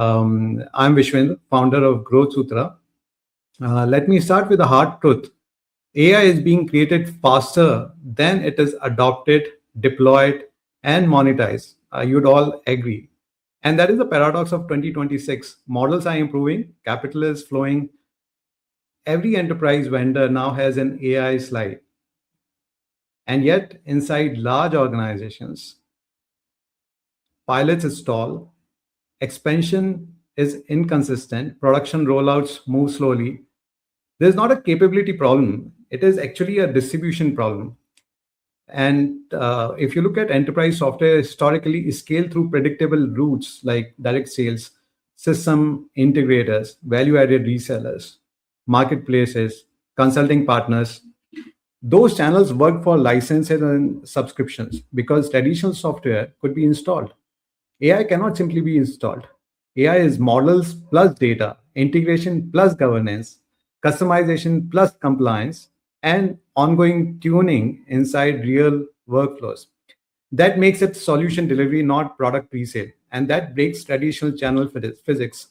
I'm Vishwendra, founder of GrowthSutra. Let me start with the hard truth. AI is being created faster than it is adopted, deployed, and monetized. You'd all agree. And that is the paradox of 2026. Models are improving, capital is flowing. Every enterprise vendor now has an AI slide. And yet, inside large organizations, pilots stall, expansion is inconsistent, production rollouts move slowly. There's not a capability problem, it is actually a distribution problem. And if you look at enterprise software, historically is scaled through predictable routes like direct sales, system integrators, value-added resellers, marketplaces, consulting partners. Those channels work for licenses and subscriptions because traditional software could be installed. AI cannot simply be installed. AI is models plus data, integration plus governance, customization plus compliance, and ongoing tuning inside real workflows. That makes it solution delivery, not product resale. And that breaks traditional channel physics.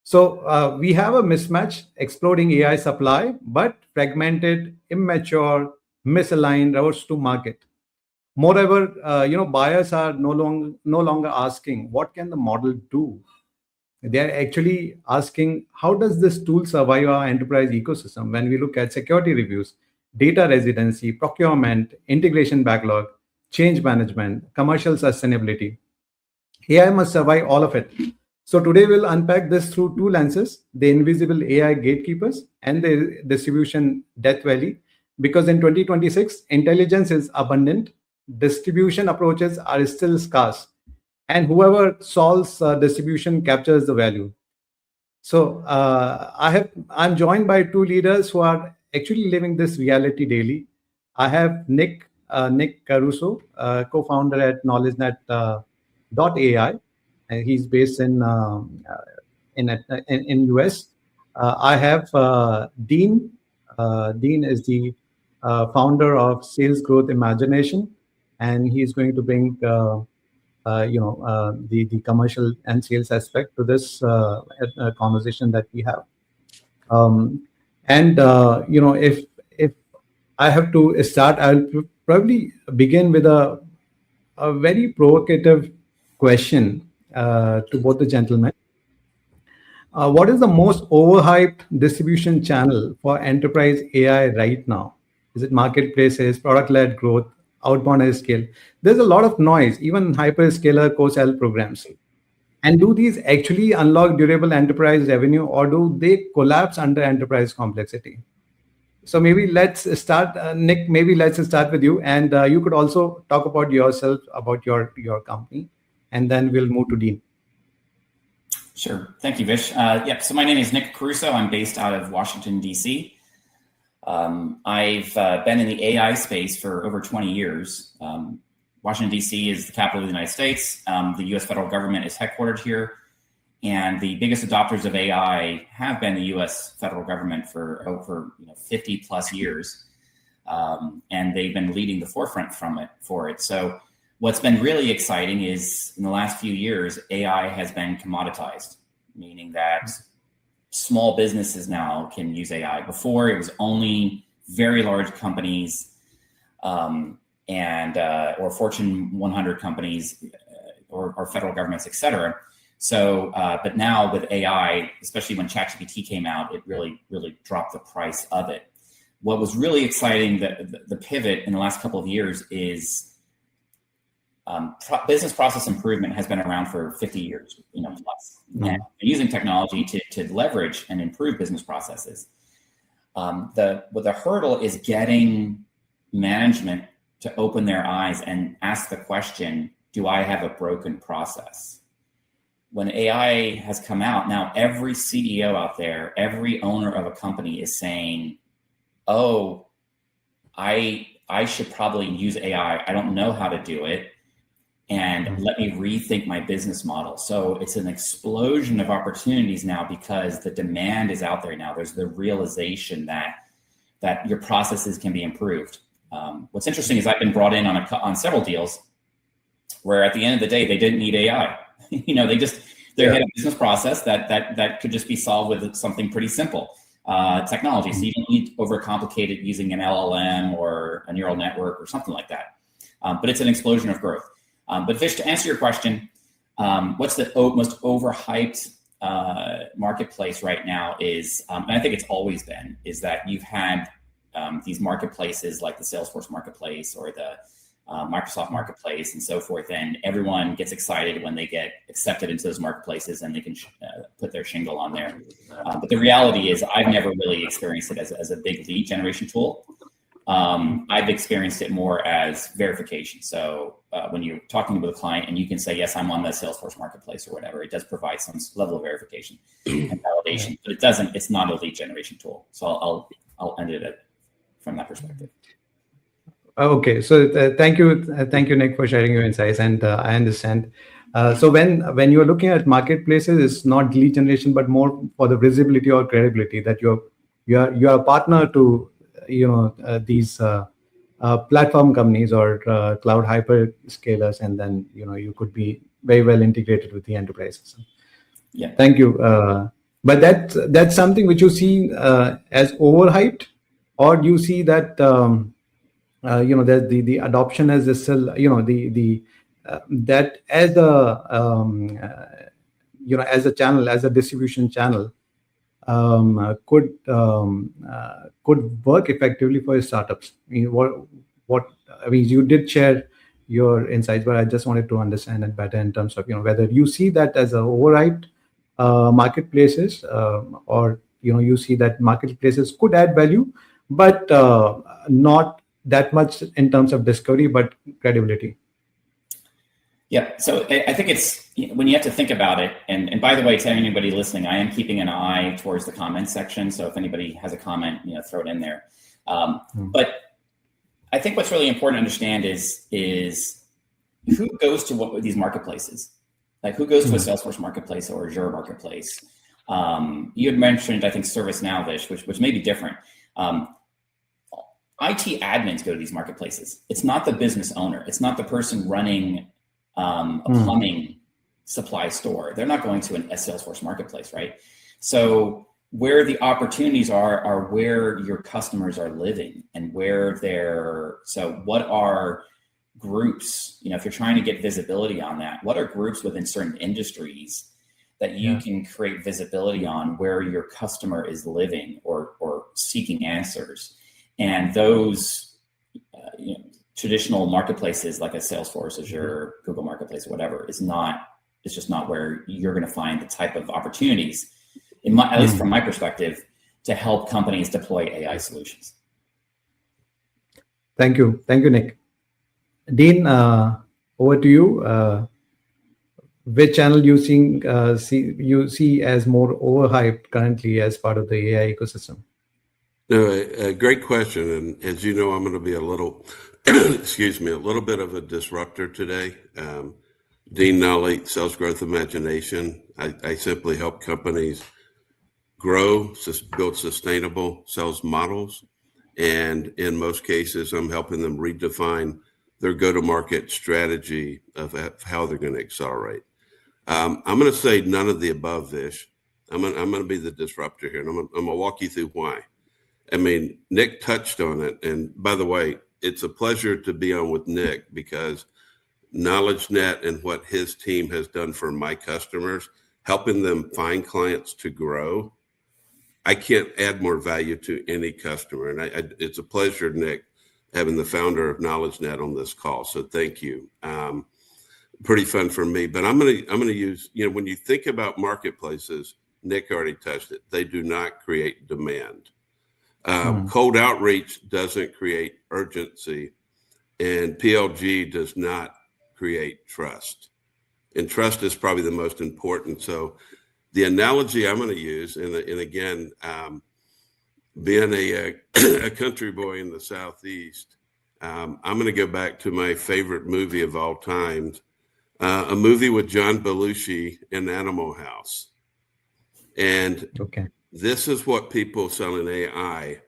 So we have a mismatch, exploding AI supply, but fragmented, immature, misaligned routes to market. Moreover, buyers are no longer asking, what can the model do? They're actually asking, how does this tool survive our enterprise ecosystem? When we look at security reviews, data residency, procurement, integration backlog, change management, commercial sustainability, AI must survive all of it. So today we'll unpack this through two lenses, the invisible AI gatekeepers and the distribution death valley. Because in 2026, intelligence is abundant, distribution approaches are still scarce, and whoever solves distribution captures the value. So I'm joined by two leaders who are actually living this reality daily. I have Nick Caruso, co-founder at KnowledgeNet.ai, and he's based in US. I have Dean. Dean is the founder of Sales Growth Imagination, and he's going to bring the commercial and sales aspect to this conversation that we have. If I have to start, I'll probably begin with a very provocative question to both the gentlemen. What is the most overhyped distribution channel for enterprise AI right now? Is it marketplaces, product-led growth, outbound at scale? There's a lot of noise, even hyperscaler co-sell programs. And do these actually unlock durable enterprise revenue, or do they collapse under enterprise complexity? So maybe let's start, Nick, maybe let's start with you. And you could also talk about yourself, about your company, and then we'll move to Dean. Sure. Thank you, Vish. So my name is Nick Caruso. I'm based out of Washington, D.C. I've been in the AI space for over 20 years. Washington, D.C. is the capital of the United States. The U.S. federal government is headquartered here. And the biggest adopters of AI have been the U.S. federal government for over 50 plus years. And they've been leading the forefront for it. So what's been really exciting is in the last few years, AI has been commoditized, meaning that small businesses now can use AI. Before, it was only very large companies or Fortune 100 companies or federal governments, et cetera. So, but now with AI, especially when ChatGPT came out, it really dropped the price of it. What was really exciting, the pivot in the last couple of years is business process improvement has been around for 50 years, plus. And using technology to leverage and improve business processes. The hurdle is getting management to open their eyes and ask the question, do I have a broken process? When AI has come out, now every CEO out there, every owner of a company is saying, oh, I should probably use AI. I don't know how to do it. And let me rethink my business model. So it's an explosion of opportunities now because the demand is out there now. There's the realization that your processes can be improved. What's interesting is I've been brought in on several deals where at the end of the day, they didn't need AI. They they had a business process that could just be solved with something pretty simple technology. So you don't need to overcomplicate it using an LLM or a neural network or something like that. But it's an explosion of growth. But Vish, to answer your question, what's the most overhyped marketplace right now is, and I think it's always been, is that you've had these marketplaces like the Salesforce marketplace or the Microsoft marketplace and so forth, and everyone gets excited when they get accepted into those marketplaces and they can put their shingle on there. But the reality is I've never really experienced it as a big lead generation tool. I've experienced it more as verification. So when you're talking with a client and you can say, yes, I'm on the Salesforce marketplace or whatever, it does provide some level of verification and validation, but it's not a lead generation tool. So I'll end it from that perspective. Okay, so thank you, Nick, for sharing your insights, and I understand. So when you're looking at marketplaces, it's not lead generation, but more for the visibility or credibility that you're a partner to these platform companies or cloud hyperscalers, and then you could be very well integrated with the enterprises. Yeah. Thank you. But that's something which you see as overhyped, or do you see that that the adoption as still that as the as a channel, as a distribution channel, could work effectively for startups? I mean, you did share your insights, but I just wanted to understand it better in terms of whether you see that as a overhyped marketplaces, or you see that marketplaces could add value, but not that much in terms of discovery, but credibility. Yeah, so I think it's when you have to think about it, and by the way, to anybody listening, I am keeping an eye towards the comments section. So if anybody has a comment, throw it in there. But I think what's really important to understand is who goes to these marketplaces? Like who goes to a Salesforce marketplace or Azure marketplace? You had mentioned, I think, ServiceNow, Vish, which may be different. IT admins go to these marketplaces. It's not the business owner. It's not the person running a plumbing supply store. They're not going to a Salesforce marketplace, right? So where the opportunities are where your customers are living and so what are groups, if you're trying to get visibility on that, what are groups within certain industries that you can create visibility on where your customer is living or seeking answers? And those traditional marketplaces like a Salesforce, Azure, Google Marketplace, whatever, it's just not where you're going to find the type of opportunities, at least from my perspective, to help companies deploy AI solutions. Thank you, Nick. Dean, over to you. Which channel you see as more overhyped currently as part of the AI ecosystem? No, a great question, and as you know, I'm going to be a little, excuse me, a little bit of a disruptor today. Dean Nolley, Sales Growth Imagination. I simply help companies grow, build sustainable sales models, and in most cases, I'm helping them redefine their go-to-market strategy of how they're going to accelerate. I'm going to say none of the above, Vish. I'm going to be the disruptor here, and I'm going to walk you through why. I mean, Nick touched on it. And by the way, it's a pleasure to be on with Nick because KnowledgeNet and what his team has done for my customers, helping them find clients to grow, I can't add more value to any customer. And it's a pleasure, Nick, having the founder of KnowledgeNet on this call. So thank you. Pretty fun for me. But I'm gonna use, when you think about marketplaces, Nick already touched it. They do not create demand. Cold outreach doesn't create urgency, and PLG does not create trust. And trust is probably the most important. So the analogy I'm going to use, and again, being a country boy in the Southeast, I'm going to go back to my favorite movie of all time, a movie with John Belushi in Animal House. And this is what people selling AI,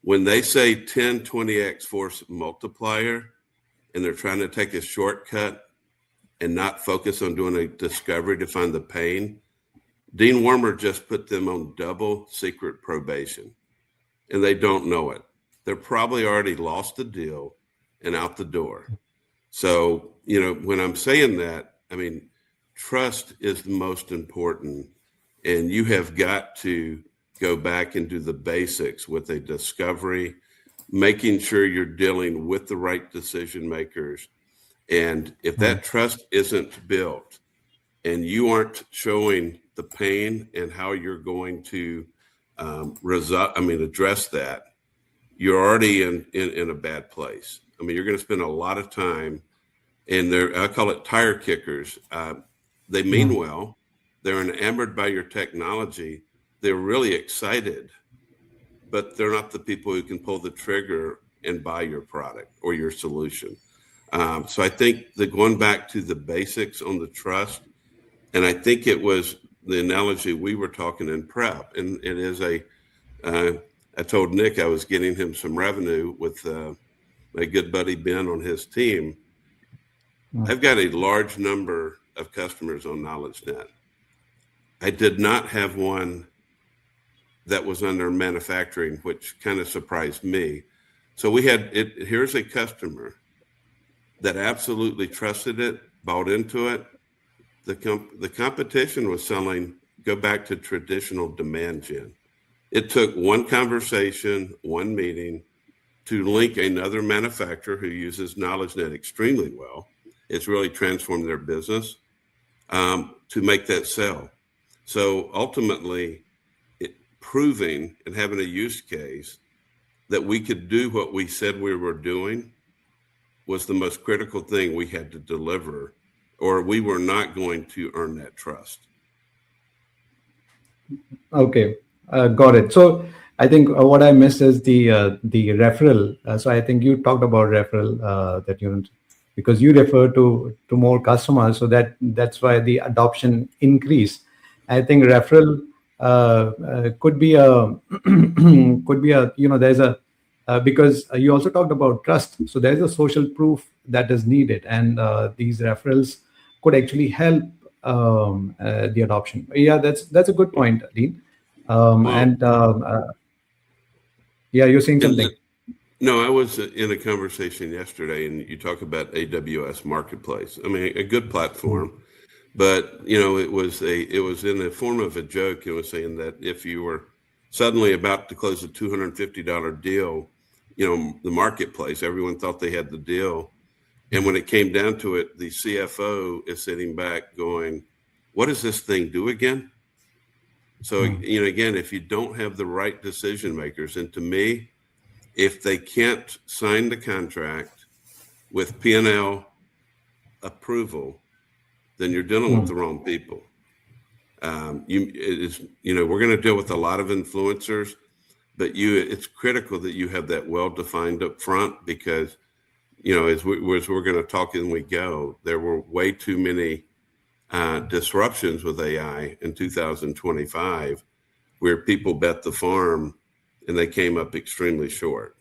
when they say 10, 20x force multiplier, and they're trying to take a shortcut, and not focus on doing a discovery to find the pain, Dean Wormer just put them on double secret probation, and they don't know it. They're probably already lost the deal and out the door. So, when I'm saying that, I mean, trust is the most important, and you have got to go back and do the basics with a discovery, making sure you're dealing with the right decision makers. And if that trust isn't built and you aren't showing the pain and how you're going to address that, you're already in a bad place. I mean, you're going to spend a lot of time, and I call it tire kickers. They mean well. They're enamored by your technology. They're really excited, but they're not the people who can pull the trigger and buy your product or your solution. So I think that going back to the basics on the trust, and I think it was the analogy we were talking in prep, and it is I told Nick I was getting him some revenue with my good buddy Ben on his team. I've got a large number of customers on KnowledgeNet. I did not have one that was under manufacturing, which kind of surprised me. So we had it. Here's a customer that absolutely trusted it, bought into it. The competition was selling, go back to traditional demand gen. It took one conversation, one meeting to link another manufacturer who uses KnowledgeNet extremely well. It's really transformed their business to make that sale. So ultimately, proving and having a use case that we could do what we said we were doing was the most critical thing we had to deliver, or we were not going to earn that trust. Okay, got it. So I think what I missed is the referral. So I think you talked about referral because you refer to more customers, so that's why the adoption increased. I think referral could be a there's a because you also talked about trust, so there's a social proof that is needed, and these referrals could actually help the adoption. Yeah, that's a good point, Dean. You're saying something. No, I was in a conversation yesterday, and you talk about AWS Marketplace. I mean, a good platform, but it was in the form of a joke. It was saying that if you were suddenly about to close a $250 deal, the marketplace, everyone thought they had the deal, and when it came down to it, the CFO is sitting back going, "What does this thing do again?" So again, if you don't have the right decision makers, and to me, if they can't sign the contract with P&L approval, then you're dealing with the wrong people. We're going to deal with a lot of influencers, but it's critical that you have that well-defined up front, because, as we're going to talk as we go, there were way too many disruptions with AI in 2025 where people bet the farm and they came up extremely short.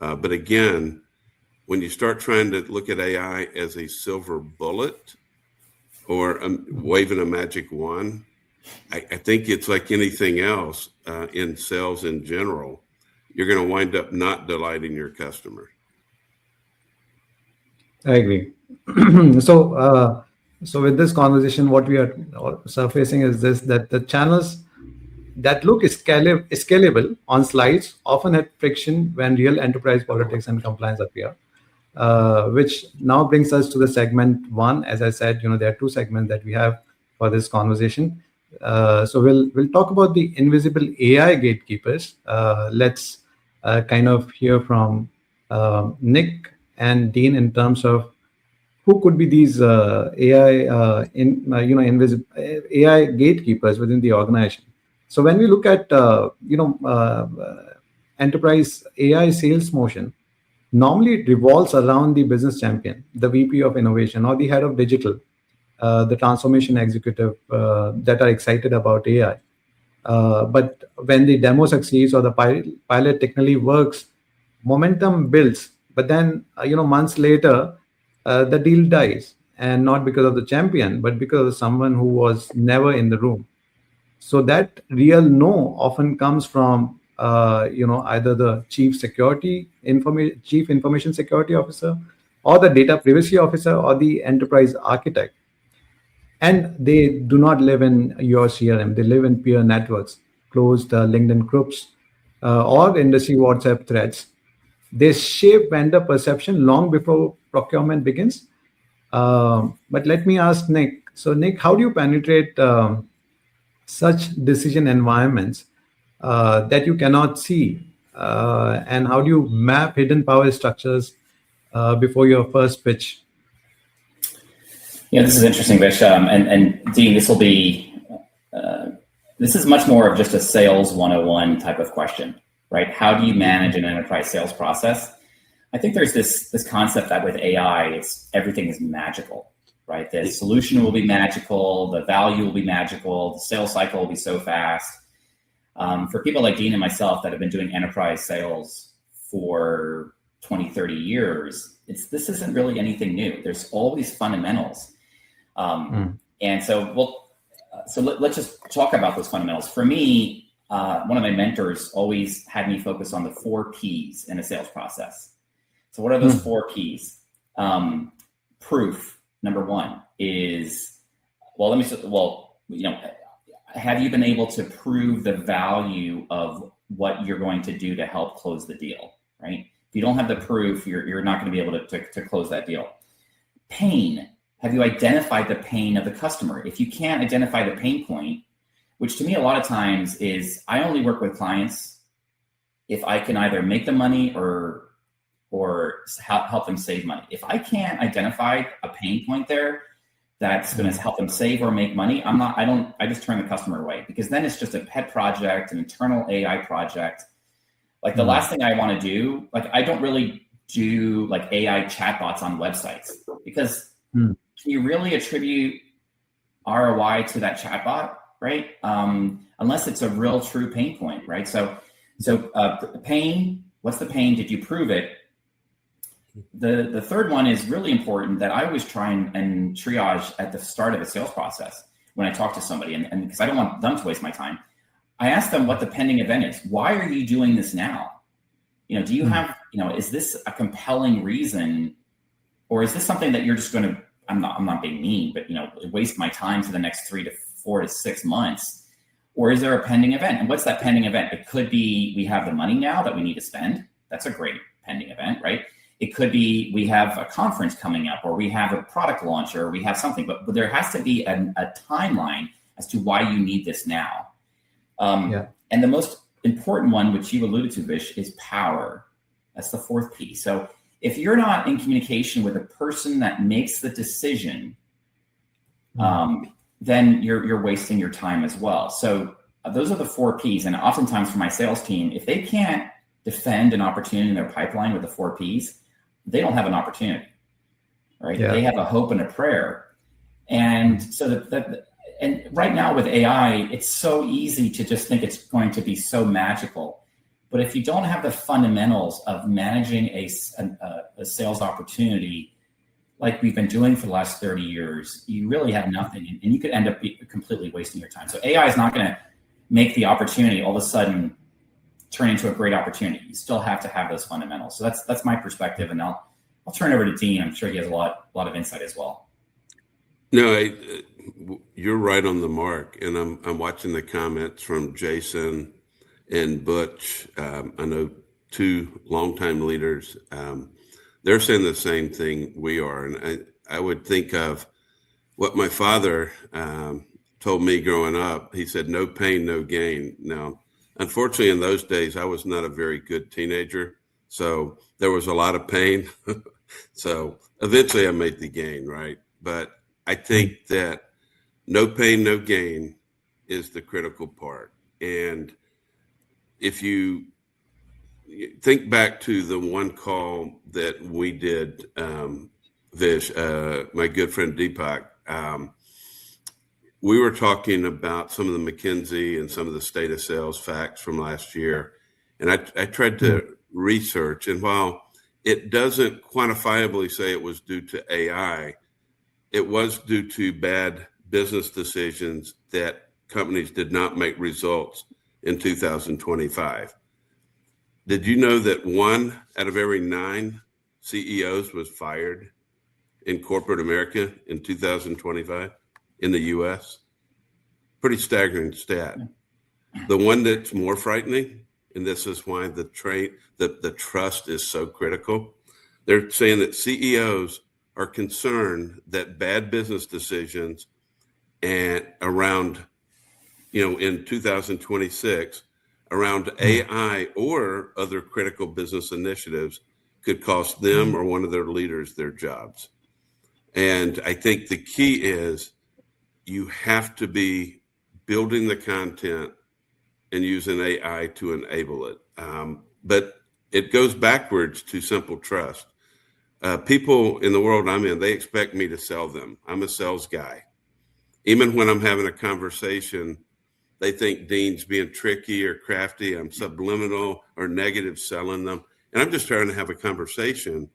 But again, when you start trying to look at AI as a silver bullet or waving a magic wand, I think it's like anything else in sales in general. You're going to wind up not delighting your customer. I agree. So with this conversation, what we are surfacing is that the channels that look scalable on slides often had friction when real enterprise politics and compliance appear, which now brings us to the segment one. As I said, there are two segments that we have for this conversation. So we'll talk about the invisible AI gatekeepers. Let's kind of hear from Nick and Dean in terms of who could be these AI invisible AI gatekeepers within the organization. So when we look at enterprise AI sales motion, normally it revolves around the business champion, the VP of innovation, or the head of digital, the transformation executive that are excited about AI. But when the demo succeeds or the pilot technically works, momentum builds. But then months later, the deal dies, and not because of the champion, but because of someone who was never in the room. So that real no often comes from either the chief information security officer, or the data privacy officer, or the enterprise architect. And they do not live in your CRM. They live in peer networks, closed LinkedIn groups, or industry WhatsApp threads. They shape vendor perception long before procurement begins. But let me ask Nick. So, Nick, how do you penetrate such decision environments that you cannot see? And how do you map hidden power structures before your first pitch? Yeah, this is interesting, Vish. And Dean, this is much more of just a sales 101 type of question, right? How do you manage an enterprise sales process? I think there's this concept that with AI, everything is magical, right? The solution will be magical, the value will be magical, the sales cycle will be so fast. For people like Dean and myself that have been doing enterprise sales for 20, 30 years, this isn't really anything new. There's always fundamentals. And so, let's just talk about those fundamentals. For me, one of my mentors always had me focus on the 4 Ps in a sales process. So what are those 4 Ps? Proof, number 1, is, have you been able to prove the value of what you're going to do to help close the deal, right? If you don't have the proof, you're not going to be able to close that deal. Pain. Have you identified the pain of the customer? If you can't identify the pain point, which to me a lot of times is, I only work with clients if I can either make them money or help them save money. If I can't identify a pain point there that's going to help them save or make money, I just turn the customer away, because then it's just a pet project, an internal AI project. Like the last thing I want to do, like I don't really do like AI chatbots on websites, because can you really attribute ROI to that chatbot, right? Unless it's a real true pain point, right? So pain, what's the pain? Did you prove it? The third one is really important, that I always try and triage at the start of a sales process when I talk to somebody, and because I don't want them to waste my time. I ask them what the pending event is. Why are you doing this now? Do you have, is this a compelling reason, or is this something that you're just going to, I'm not being mean, but waste my time for the next 3 to 4 to 6 months? Or is there a pending event? And what's that pending event? It could be we have the money now that we need to spend. That's a great pending event, right? It could be we have a conference coming up, or we have a product launch, or we have something, but there has to be a timeline as to why you need this now. And the most important one, which you alluded to, Vish, is power. That's the 4th P. So if you're not in communication with a person that makes the decision, then you're wasting your time as well. So those are the 4 Ps. And oftentimes for my sales team, if they can't defend an opportunity in their pipeline with the 4 Ps, they don't have an opportunity, right? Yeah. They have a hope and a prayer. And so and right now with AI, it's so easy to just think it's going to be so magical. But if you don't have the fundamentals of managing a sales opportunity like we've been doing for the last 30 years, you really have nothing. And you could end up completely wasting your time. So AI is not going to make the opportunity all of a sudden turn into a great opportunity. You still have to have those fundamentals. So that's my perspective. And I'll turn it over to Dean. I'm sure he has a lot of insight as well. No, you're right on the mark. And I'm watching the comments from Jason and Butch. I know 2 longtime leaders. They're saying the same thing we are. And I would think of what my father told me growing up. He said, no pain, no gain. Now, unfortunately, in those days, I was not a very good teenager. So there was a lot of pain. So eventually I made the gain, right? But I think that no pain, no gain is the critical part. And if you think back to the one call that we did, Vish, my good friend Deepak, we were talking about some of the McKinsey and some of the state of sales facts from last year. And I tried to research, and while it doesn't quantifiably say it was due to AI, it was due to bad business decisions that companies did not make results in 2025. Did you know that 1 out of every 9 CEOs was fired in corporate America in 2025 in the US? Pretty staggering stat. The one that's more frightening, and this is why the trust is so critical, they're saying that CEOs are concerned that bad business decisions and around, in 2026, around AI or other critical business initiatives could cost them or one of their leaders their jobs. And I think the key is you have to be building the content and using AI to enable it. But it goes backwards to simple trust. People in the world I'm in, they expect me to sell them. I'm a sales guy. Even when I'm having a conversation, they think Dean's being tricky or crafty. I'm subliminal or negative selling them. And I'm just trying to have a conversation.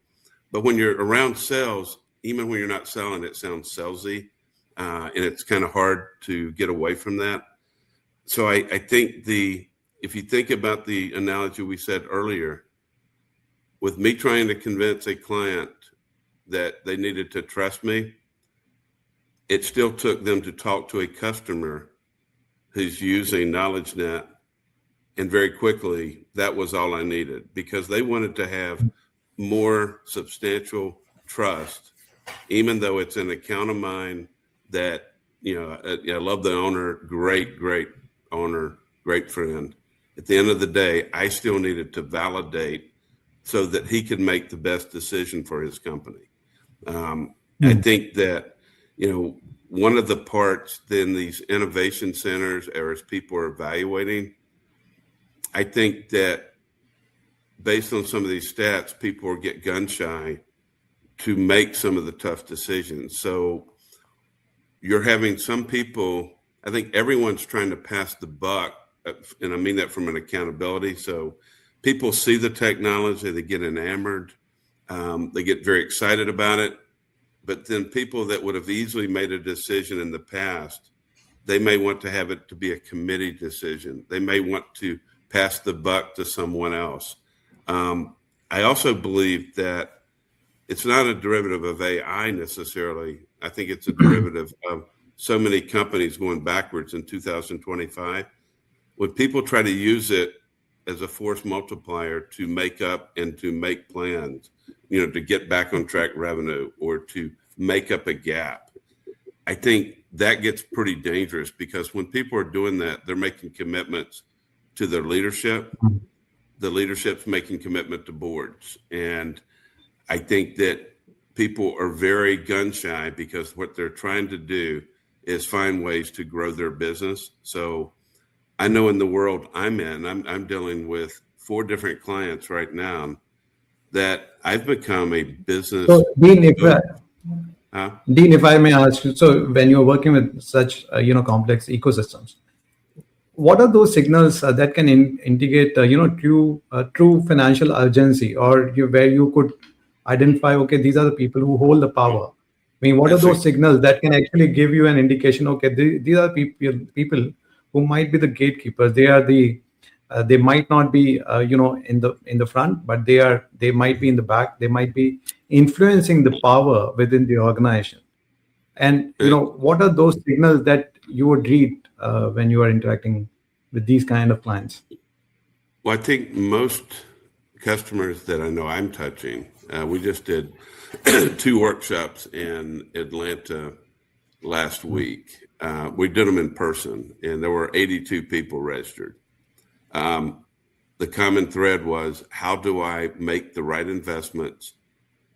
But when you're around sales, even when you're not selling, it sounds salesy. And it's kind of hard to get away from that. So I think if you think about the analogy we said earlier, with me trying to convince a client that they needed to trust me, it still took them to talk to a customer who's using KnowledgeNet. And very quickly, that was all I needed because they wanted to have more substantial trust, even though it's an account of mine that, I love the owner, great owner, great friend. At the end of the day, I still needed to validate so that he could make the best decision for his company. I think that, one of the parts in these innovation centers, or as people are evaluating, I think that based on some of these stats, people get gun shy to make some of the tough decisions. So you're having some people, I think everyone's trying to pass the buck, and I mean that from an accountability. So people see the technology, they get enamored, they get very excited about it. But then people that would have easily made a decision in the past, they may want to have it to be a committee decision. They may want to pass the buck to someone else. I also believe that it's not a derivative of AI necessarily. I think it's a derivative of so many companies going backwards in 2025. When people try to use it as a force multiplier to make up and to make plans, to get back on track revenue or to make up a gap, I think that gets pretty dangerous because when people are doing that, they're making commitments to their leadership. The leadership's making commitment to boards. And I think that people are very gun shy because what they're trying to do is find ways to grow their business. So I know in the world I'm in, I'm dealing with 4 different clients right now that I've become a business. So, Dean, if I may ask you, so when you're working with such complex ecosystems, what are those signals that can indicate true financial urgency, or where you could identify, okay, these are the people who hold the power? I mean, what are those signals that can actually give you an indication? Okay, these are people who might be the gatekeepers. They are they might not be in the front, but they might be in the back. They might be influencing the power within the organization. And what are those signals that you would read when you are interacting with these kind of clients? Well, I think most customers that I know I'm touching, we just did 2 workshops in Atlanta last week. We did them in person, and there were 82 people registered. The common thread was, how do I make the right investments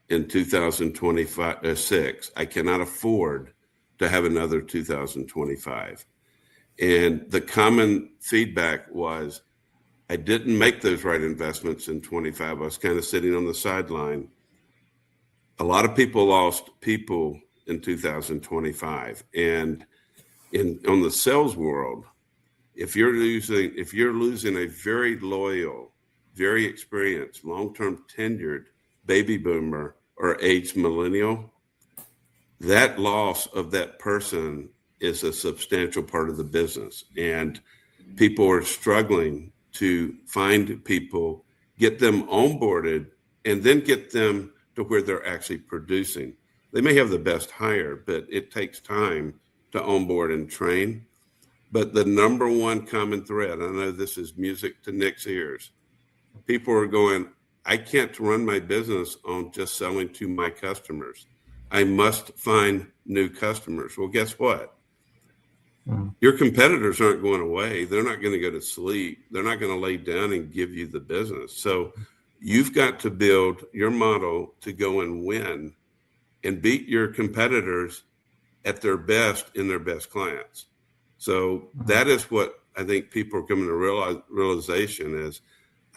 in 2026? I cannot afford to have another 2025. And the common feedback was, I didn't make those right investments in 25. I was kind of sitting on the sideline. A lot of people lost people in 2025. And on the sales world, if you're losing a very loyal, very experienced, long-term tenured baby boomer or aged millennial, that loss of that person is a substantial part of the business. And people are struggling to find people, get them onboarded, and then get them to where they're actually producing. They may have the best hire, but it takes time to onboard and train. But the number one common thread, I know this is music to Nick's ears, people are going, I can't run my business on just selling to my customers. I must find new customers. Well, guess what? Your competitors aren't going away. They're not going to go to sleep. They're not going to lay down and give you the business. So you've got to build your model to go and win and beat your competitors at their best in their best clients. So that is what I think people are coming to realization is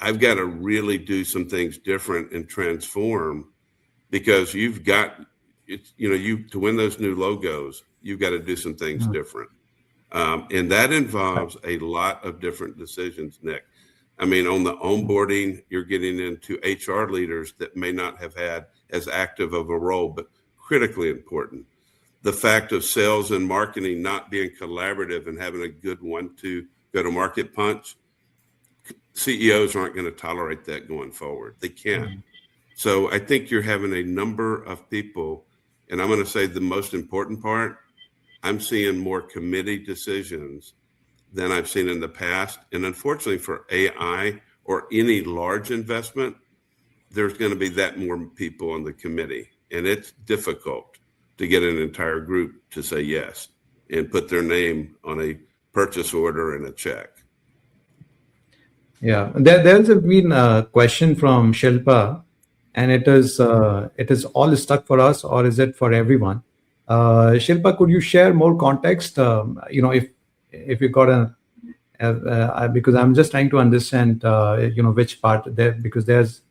I've got to really do some things different and transform, because you've got, you to win those new logos, you've got to do some things different. And that involves a lot of different decisions, Nick. I mean, on the onboarding, you're getting into HR leaders that may not have had as active of a role, but critically important. The fact of sales and marketing not being collaborative and having a good 1-2 go-to-market punch, CEOs aren't going to tolerate that going forward. They can't. So I think you're having a number of people, and I'm going to say the most important part, I'm seeing more committee decisions than I've seen in the past. And unfortunately for AI or any large investment, there's going to be that more people on the committee. And it's difficult to get an entire group to say yes and put their name on a purchase order and a check. Yeah, there's been a question from Shilpa, and it is all stuck for us, or is it for everyone? Shilpa, could you share more context? If you got because I'm just trying to understand, which part there, because there's,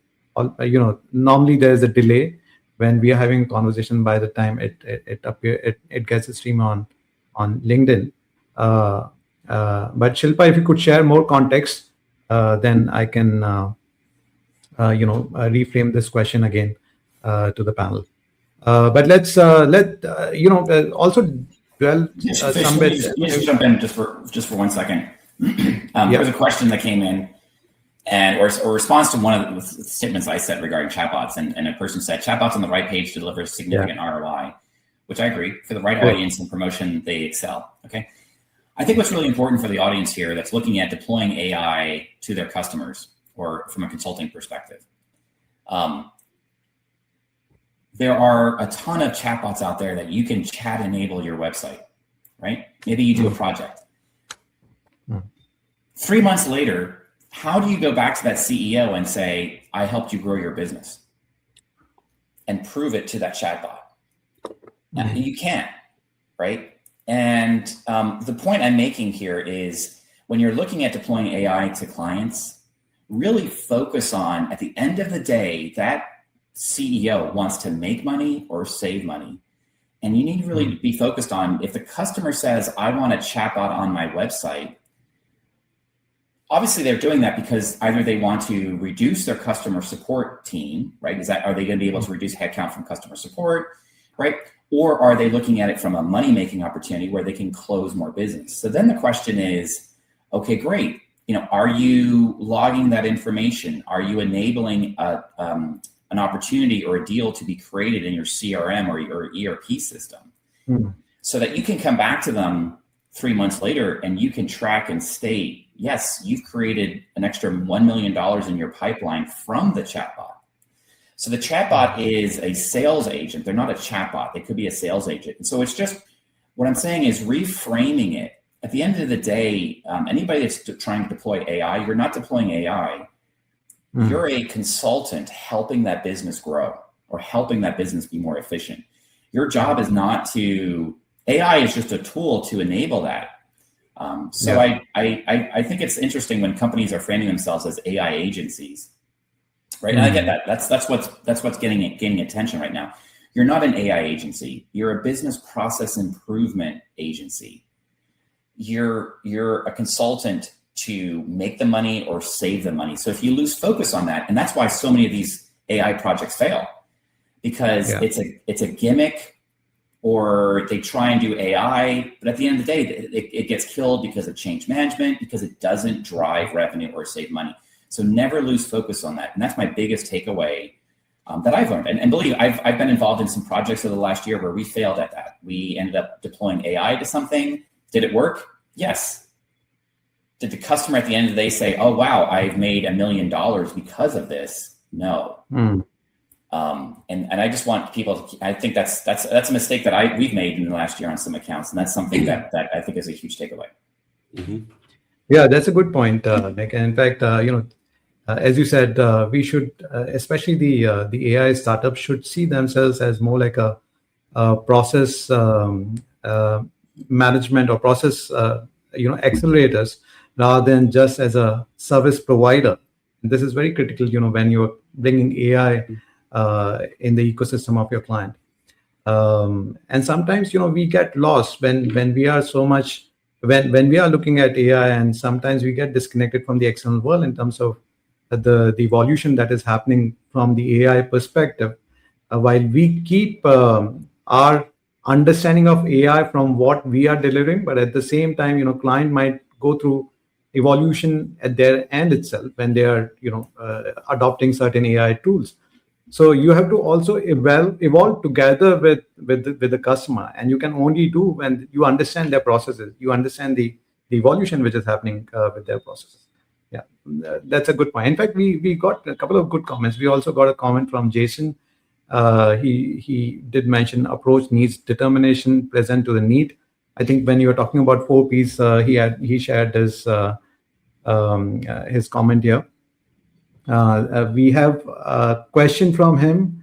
normally there's a delay when we are having a conversation. By the time it gets a stream on LinkedIn. But Shilpa, if you could share more context, then I can, reframe this question again to the panel. But let's also dwell some bit. Let me just jump in just for 1 second. There was a question that came in, and or a response to one of the statements I said regarding chatbots, and a person said chatbots on the right page deliver significant ROI, which I agree. For the right audience and promotion, they excel. Okay. I think what's really important for the audience here that's looking at deploying AI to their customers or from a consulting perspective. There are a ton of chatbots out there that you can chat enable your website, right? Maybe you do a project. 3 months later, how do you go back to that CEO and say, I helped you grow your business, and prove it to that chatbot? You can't, right? And the point I'm making here is when you're looking at deploying AI to clients, really focus on, at the end of the day, that CEO wants to make money or save money. And you need to really be focused on, if the customer says, I want a chatbot on my website, obviously they're doing that because either they want to reduce their customer support team, right? Are they going to be able to reduce headcount from customer support, right? Or are they looking at it from a money-making opportunity where they can close more business? So then the question is, okay, great. Are you logging that information? Are you enabling an opportunity or a deal to be created in your CRM or your ERP system so that you can come back to them 3 months later and you can track and state, yes, you've created an extra $1 million in your pipeline from the chatbot. So the chatbot is a sales agent. They're not a chatbot. They could be a sales agent. And so it's just, what I'm saying is reframing it. At the end of the day, anybody that's trying to deploy AI, you're not deploying AI. You're a consultant helping that business grow or helping that business be more efficient. Your job is not to, AI is just a tool to enable that. I think it's interesting when companies are framing themselves as AI agencies. Right. And I get that. That's what's gaining attention right now. You're not an AI agency. You're a business process improvement agency. You're a consultant to make the money or save the money. So if you lose focus on that, and that's why so many of these AI projects fail, because it's a gimmick or they try and do AI, but at the end of the day, it gets killed because of change management, because it doesn't drive revenue or save money. So never lose focus on that. And that's my biggest takeaway that I've learned. And believe I've been involved in some projects over the last year where we failed at that. We ended up deploying AI to something. Did it work? Yes. Did the customer at the end of the day say, oh, wow, I've made $1 million because of this? No. And I just want people to, I think that's a mistake that we've made in the last year on some accounts. And that's something that I think is a huge takeaway. Yeah, that's a good point, Nick. And in fact, as you said, we should, especially the AI startups, should see themselves as more like a process management or process accelerators, rather than just as a service provider. And this is very critical, when you're bringing AI in the ecosystem of your client. And sometimes, we get lost when we are so much when we are looking at AI, and sometimes we get disconnected from the external world in terms of the evolution that is happening from the AI perspective, while we keep our understanding of AI from what we are delivering, but at the same time, client might go through evolution at their end itself when they are, adopting certain AI tools. So you have to also evolve together with the customer, and you can only do when you understand their processes, you understand the evolution which is happening with their processes. Yeah, that's a good point. In fact, we got a couple of good comments. We also got a comment from Jason. He did mention approach needs determination present to the need. I think when you were talking about 4 Ps, he shared his comment here. We have a question from him,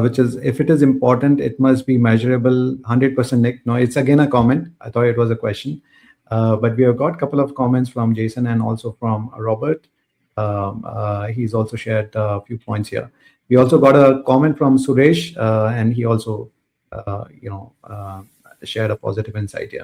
which is, if it is important, it must be measurable. 100% Nick. No, it's again a comment. I thought it was a question. But we have got a couple of comments from Jason and also from Robert. He's also shared a few points here. We also got a comment from Suresh, and he also, shared a positive insight here.